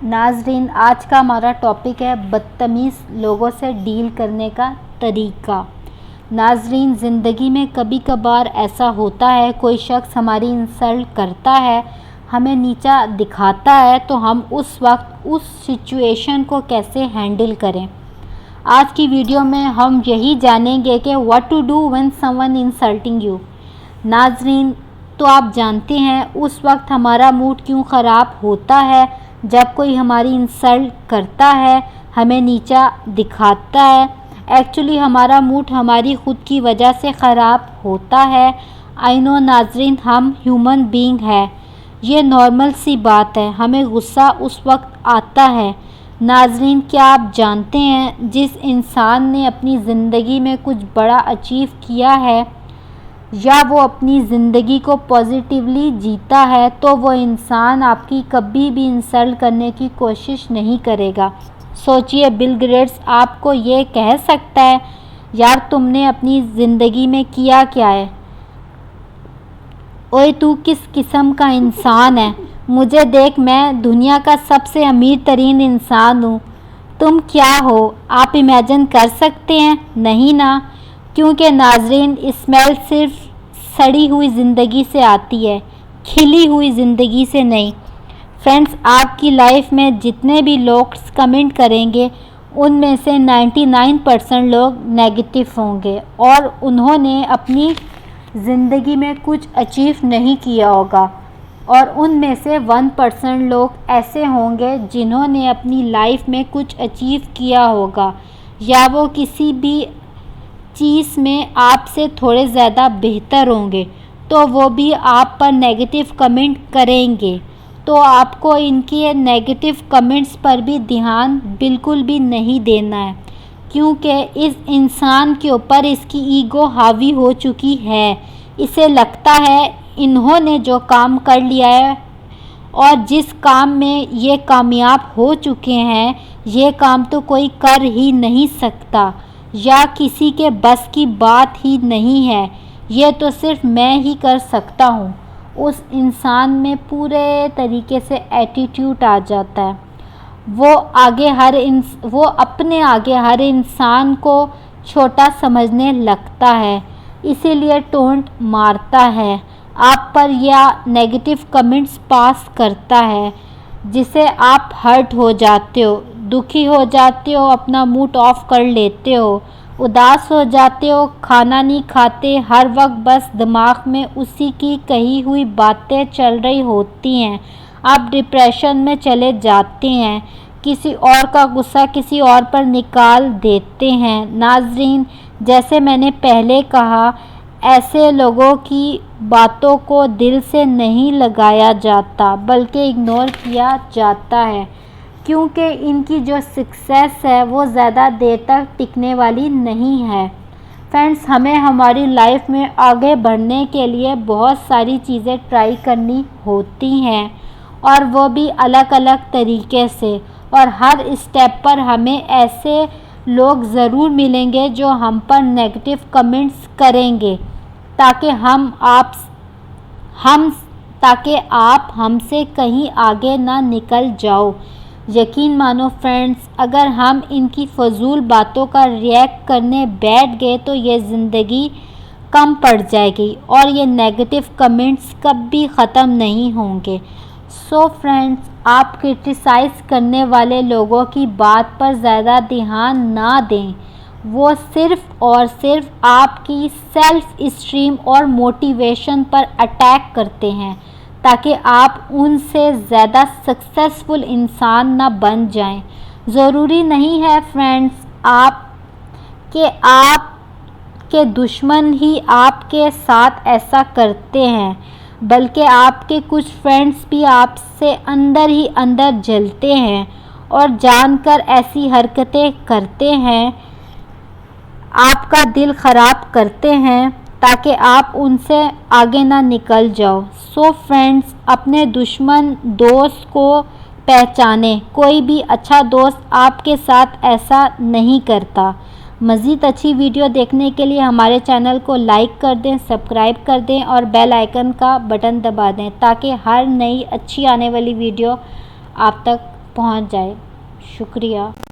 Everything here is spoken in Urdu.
ناظرین، آج کا ہمارا ٹاپک ہے بدتمیز لوگوں سے ڈیل کرنے کا طریقہ۔ ناظرین، زندگی میں کبھی کبھار ایسا ہوتا ہے، کوئی شخص ہماری انسلٹ کرتا ہے، ہمیں نیچا دکھاتا ہے، تو ہم اس وقت اس سچویشن کو کیسے ہینڈل کریں۔ آج کی ویڈیو میں ہم یہی جانیں گے کہ what to do when someone insulting you۔ ناظرین، تو آپ جانتے ہیں اس وقت ہمارا موڈ کیوں خراب ہوتا ہے جب کوئی ہماری انسلٹ کرتا ہے، ہمیں نیچا دکھاتا ہے۔ ایکچولی ہمارا موڈ ہماری خود کی وجہ سے خراب ہوتا ہے۔ آئی نو ناظرین، ہم ہیومن بینگ ہیں، یہ نارمل سی بات ہے، ہمیں غصہ اس وقت آتا ہے۔ ناظرین، کیا آپ جانتے ہیں جس انسان نے اپنی زندگی میں کچھ بڑا اچیو کیا ہے یا وہ اپنی زندگی کو پازیٹیولی جیتا ہے تو وہ انسان آپ کی کبھی بھی انسلٹ کرنے کی کوشش نہیں کرے گا۔ سوچئے، بل گیٹس آپ کو یہ کہہ سکتا ہے یار تم نے اپنی زندگی میں کیا کیا ہے؟ اوئے تو کس قسم کا انسان ہے؟ مجھے دیکھ، میں دنیا کا سب سے امیر ترین انسان ہوں۔ تم کیا ہو؟ آپ امیجن کر سکتے ہیں؟ نہیں نا، کیونکہ ناظرین، اسمیل صرف سڑی ہوئی زندگی سے آتی ہے، کھلی ہوئی زندگی سے نہیں۔ فرینڈز، آپ کی لائف میں جتنے بھی لوگ کمنٹ کریں گے ان میں سے 99% لوگ نیگیٹو ہوں گے اور انہوں نے اپنی زندگی میں کچھ اچیو نہیں کیا ہوگا، اور ان میں سے 1% لوگ ایسے ہوں گے جنہوں نے اپنی لائف میں کچھ اچیو کیا ہوگا، یا وہ کسی بھی چیز میں آپ سے تھوڑے زیادہ بہتر ہوں گے، تو وہ بھی آپ پر نیگیٹو کمنٹ کریں گے۔ تو آپ کو ان کے نیگیٹو کمنٹس پر بھی دھیان بالکل بھی نہیں دینا ہے، کیونکہ اس انسان کے اوپر اس کی ایگو حاوی ہو چکی ہے۔ اسے لگتا ہے انہوں نے جو کام کر لیا ہے اور جس کام میں یہ کامیاب ہو چکے ہیں، یہ کام تو کوئی کر ہی نہیں سکتا، یا کسی کے بس کی بات ہی نہیں ہے، یہ تو صرف میں ہی کر سکتا ہوں۔ اس انسان میں پورے طریقے سے ایٹیٹیوڈ آ جاتا ہے، وہ اپنے آگے ہر انسان کو چھوٹا سمجھنے لگتا ہے، اسی لیے ٹونٹ مارتا ہے آپ پر یا نیگیٹو کمنٹس پاس کرتا ہے، جس سے آپ ہرٹ ہو جاتے ہو، دکھی ہو جاتے ہو، اپنا موڈ آف کر لیتے ہو، اداس ہو جاتے ہو، کھانا نہیں کھاتے، ہر وقت بس دماغ میں اسی کی کہی ہوئی باتیں چل رہی ہوتی ہیں، آپ ڈپریشن میں چلے جاتے ہیں، کسی اور کا غصہ کسی اور پر نکال دیتے ہیں۔ ناظرین، جیسے میں نے پہلے کہا، ایسے لوگوں کی باتوں کو دل سے نہیں لگایا جاتا بلکہ اگنور کیا جاتا ہے، کیونکہ ان کی جو سکسیس ہے وہ زیادہ دیر تک ٹکنے والی نہیں ہے۔ فرینڈز، ہمیں ہماری لائف میں آگے بڑھنے کے لیے بہت ساری چیزیں ٹرائی کرنی ہوتی ہیں، اور وہ بھی الگ الگ طریقے سے، اور ہر اسٹیپ پر ہمیں ایسے لوگ ضرور ملیں گے جو ہم پر نیگیٹو کمنٹس کریں گے، تاکہ آپ ہم سے کہیں آگے نہ نکل جاؤ۔ یقین مانو فرینڈز، اگر ہم ان کی فضول باتوں کا ریئیکٹ کرنے بیٹھ گئے تو یہ زندگی کم پڑ جائے گی اور یہ نیگیٹو کمنٹس کبھی ختم نہیں ہوں گے۔ سو فرینڈز، آپ کرٹیسائز کرنے والے لوگوں کی بات پر زیادہ دھیان نہ دیں، وہ صرف اور صرف آپ کی سیلف اسٹیم اور موٹیویشن پر اٹیک کرتے ہیں، تاکہ آپ ان سے زیادہ سکسیسفل انسان نہ بن جائیں۔ ضروری نہیں ہے فرینڈز کہ آپ کے دشمن ہی آپ کے ساتھ ایسا کرتے ہیں، بلکہ آپ کے کچھ فرینڈز بھی آپ سے اندر ہی اندر جلتے ہیں اور جان کر ایسی حرکتیں کرتے ہیں، آپ کا دل خراب کرتے ہیں تاکہ آپ ان سے آگے نہ نکل جاؤ۔ سو فرینڈز، اپنے دشمن دوست کو پہچانیں، کوئی بھی اچھا دوست آپ کے ساتھ ایسا نہیں کرتا۔ مزید اچھی ویڈیو دیکھنے کے لیے ہمارے چینل کو لائک کر دیں، سبسکرائب کر دیں اور بیل آئیکن کا بٹن دبا دیں، تاکہ ہر نئی اچھی آنے والی ویڈیو آپ تک پہنچ جائے۔ شکریہ۔